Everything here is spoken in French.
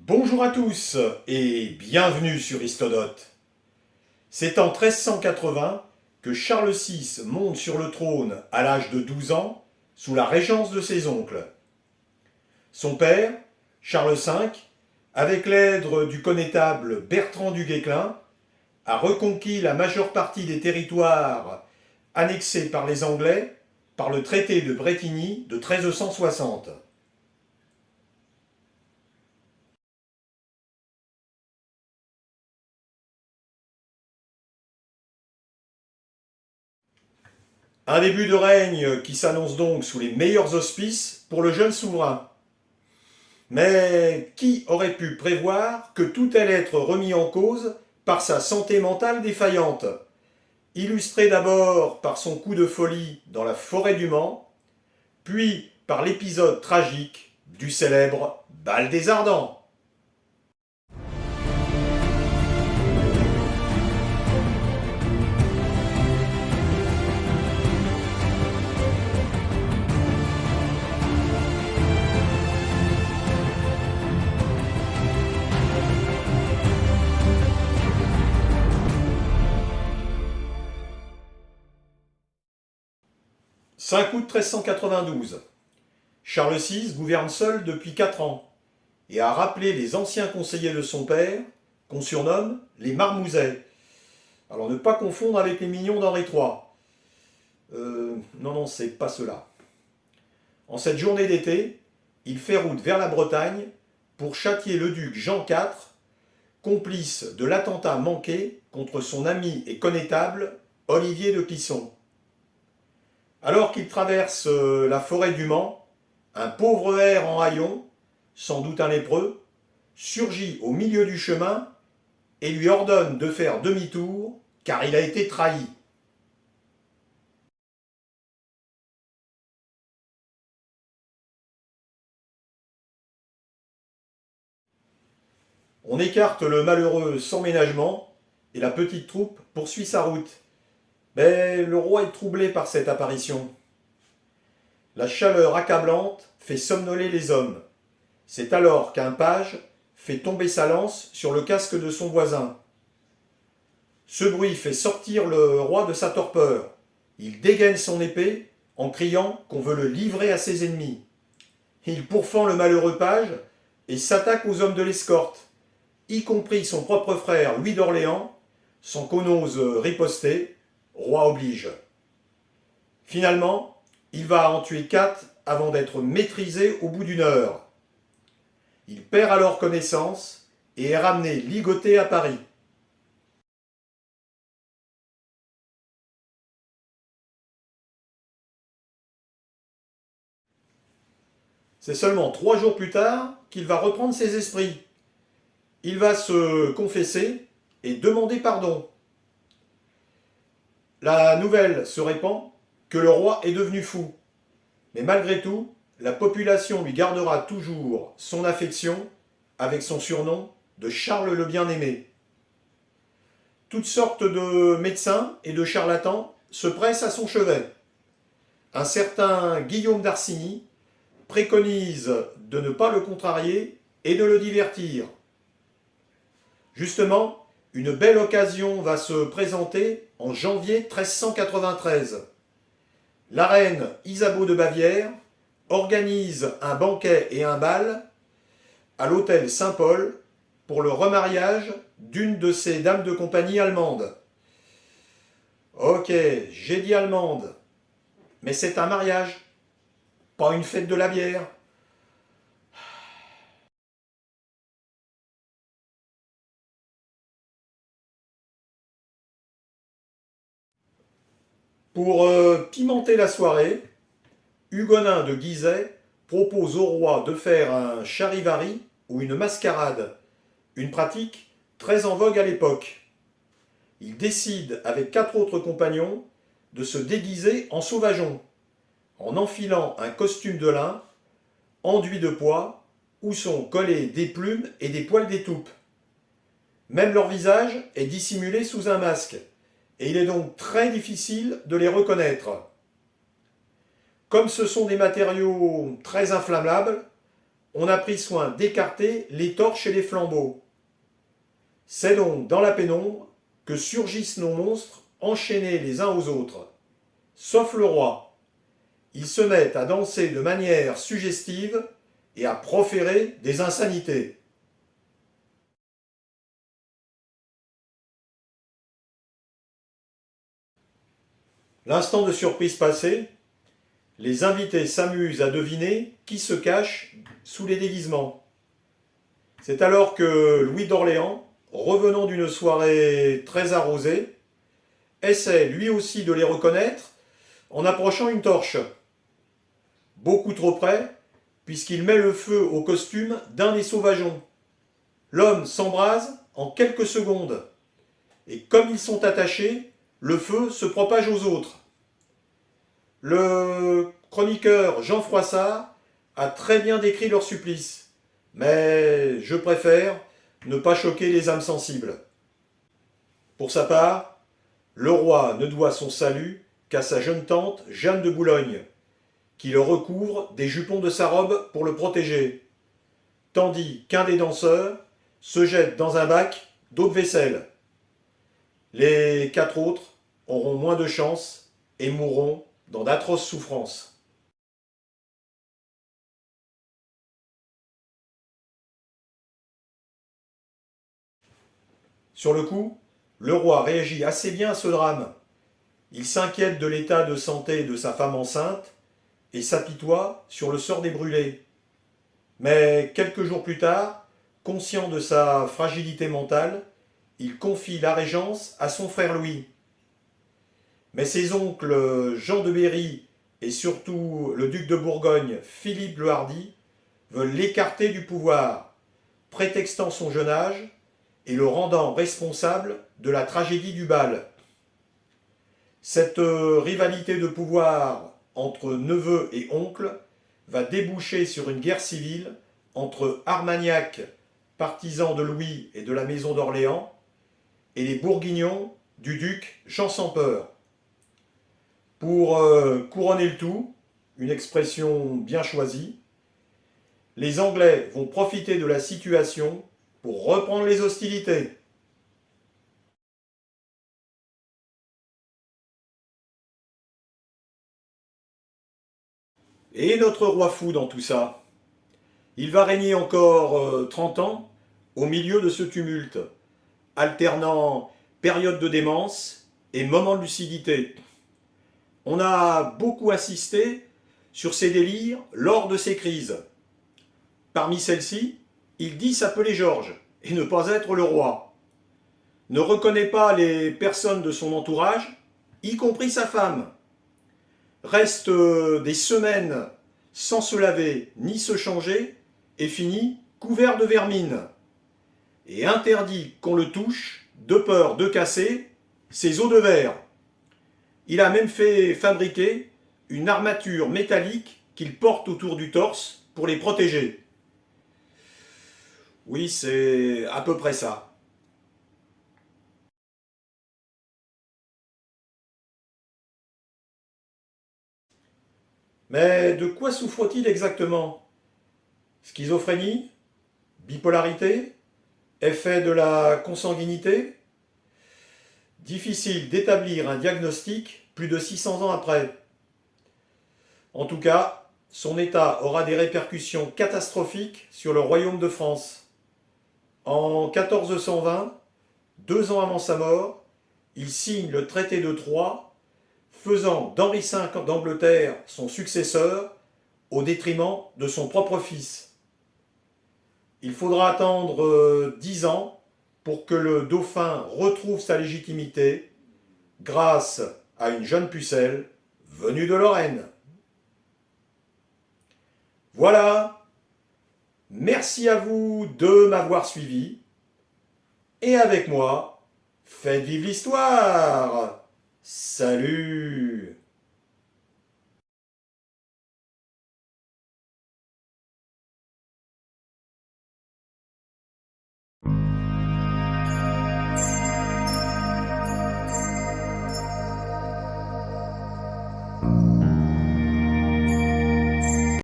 Bonjour à tous et bienvenue sur Histodote. C'est en 1380 que Charles VI monte sur le trône à l'âge de 12 ans sous la régence de ses oncles. Son père, Charles V, avec l'aide du connétable Bertrand du Guesclin, a reconquis la majeure partie des territoires annexés par les Anglais par le traité de Bretigny de 1360. Un début de règne qui s'annonce donc sous les meilleurs auspices pour le jeune souverain. Mais qui aurait pu prévoir que tout allait être remis en cause par sa santé mentale défaillante, illustrée d'abord par son coup de folie dans la forêt du Mans, puis par l'épisode tragique du célèbre bal des Ardents. 5 août 1392. Charles VI gouverne seul depuis 4 ans et a rappelé les anciens conseillers de son père, qu'on surnomme les Marmousets. Alors ne pas confondre avec les mignons d'Henri III. Non, c'est pas cela. En cette journée d'été, il fait route vers la Bretagne pour châtier le duc Jean IV, complice de l'attentat manqué contre son ami et connétable Olivier de Clisson. Alors qu'il traverse la forêt du Mans, un pauvre hère en haillons, sans doute un lépreux, surgit au milieu du chemin et lui ordonne de faire demi-tour car il a été trahi. On écarte le malheureux sans ménagement et la petite troupe poursuit sa route. Mais le roi est troublé par cette apparition. La chaleur accablante fait somnoler les hommes. C'est alors qu'un page fait tomber sa lance sur le casque de son voisin. Ce bruit fait sortir le roi de sa torpeur. Il dégaine son épée en criant qu'on veut le livrer à ses ennemis. Il pourfend le malheureux page et s'attaque aux hommes de l'escorte, y compris son propre frère Louis d'Orléans, sans qu'on ose riposter, roi oblige. Finalement, il va en tuer 4 avant d'être maîtrisé au bout d'une heure. Il perd alors connaissance et est ramené ligoté à Paris. C'est seulement 3 jours plus tard qu'il va reprendre ses esprits. Il va se confesser et demander pardon. La nouvelle se répand que le roi est devenu fou. Mais malgré tout, la population lui gardera toujours son affection avec son surnom de Charles le Bien-Aimé. Toutes sortes de médecins et de charlatans se pressent à son chevet. Un certain Guillaume d'Arsigny préconise de ne pas le contrarier et de le divertir. Justement, une belle occasion va se présenter en janvier 1393. La reine Isabeau de Bavière organise un banquet et un bal à l'hôtel Saint-Paul pour le remariage d'une de ses dames de compagnie allemandes. Ok, j'ai dit allemande, mais c'est un mariage, pas une fête de la bière. Pour pimenter la soirée, Hugonin de Guizet propose au roi de faire un charivari ou une mascarade, une pratique très en vogue à l'époque. Il décide, avec 4 autres compagnons, de se déguiser en sauvageon, en enfilant un costume de lin, enduit de pois, où sont collées des plumes et des poils d'étoupe. Même leur visage est dissimulé sous un masque, et il est donc très difficile de les reconnaître. Comme ce sont des matériaux très inflammables, on a pris soin d'écarter les torches et les flambeaux. C'est donc dans la pénombre que surgissent nos monstres enchaînés les uns aux autres. Sauf le roi. Ils se mettent à danser de manière suggestive et à proférer des insanités. L'instant de surprise passé, les invités s'amusent à deviner qui se cache sous les déguisements. C'est alors que Louis d'Orléans, revenant d'une soirée très arrosée, essaie lui aussi de les reconnaître en approchant une torche. Beaucoup trop près, puisqu'il met le feu au costume d'un des sauvageons. L'homme s'embrase en quelques secondes, et comme ils sont attachés, le feu se propage aux autres. Le chroniqueur Jean Froissart a très bien décrit leur supplice, mais je préfère ne pas choquer les âmes sensibles. Pour sa part, le roi ne doit son salut qu'à sa jeune tante Jeanne de Boulogne, qui le recouvre des jupons de sa robe pour le protéger, tandis qu'un des danseurs se jette dans un bac d'eau de vaisselle. Les 4 autres auront moins de chance et mourront dans d'atroces souffrances. Sur le coup, le roi réagit assez bien à ce drame. Il s'inquiète de l'état de santé de sa femme enceinte et s'apitoie sur le sort des brûlés. Mais quelques jours plus tard, conscient de sa fragilité mentale, il confie la régence à son frère Louis. Mais ses oncles Jean de Berry et surtout le duc de Bourgogne, Philippe le Hardi, veulent l'écarter du pouvoir, prétextant son jeune âge et le rendant responsable de la tragédie du bal. Cette rivalité de pouvoir entre neveu et oncle va déboucher sur une guerre civile entre Armagnac, partisans de Louis et de la maison d'Orléans, et les Bourguignons du duc Jean sans peur. Pour couronner le tout, une expression bien choisie, les Anglais vont profiter de la situation pour reprendre les hostilités. Et notre roi fou dans tout ça? Il va régner encore 30 ans au milieu de ce tumulte, alternant période de démence et moments de lucidité. On a beaucoup insisté sur ses délires lors de ces crises. Parmi celles-ci, il dit s'appeler Georges et ne pas être le roi. Ne reconnaît pas les personnes de son entourage, y compris sa femme. Reste des semaines sans se laver ni se changer et finit couvert de vermine. Et interdit qu'on le touche, de peur de casser ses os de verre. Il a même fait fabriquer une armature métallique qu'il porte autour du torse pour les protéger. Oui, c'est à peu près ça. Mais de quoi souffre-t-il exactement? Schizophrénie? Bipolarité? Effet de la consanguinité? Difficile d'établir un diagnostic plus de 600 ans après. En tout cas, son état aura des répercussions catastrophiques sur le royaume de France. En 1420, 2 ans avant sa mort, il signe le traité de Troyes, faisant d'Henri V d'Angleterre son successeur au détriment de son propre fils. Il faudra attendre 10 ans pour que le dauphin retrouve sa légitimité grâce à une jeune pucelle venue de Lorraine. Voilà, merci à vous de m'avoir suivi et avec moi, faites vivre l'histoire. Salut!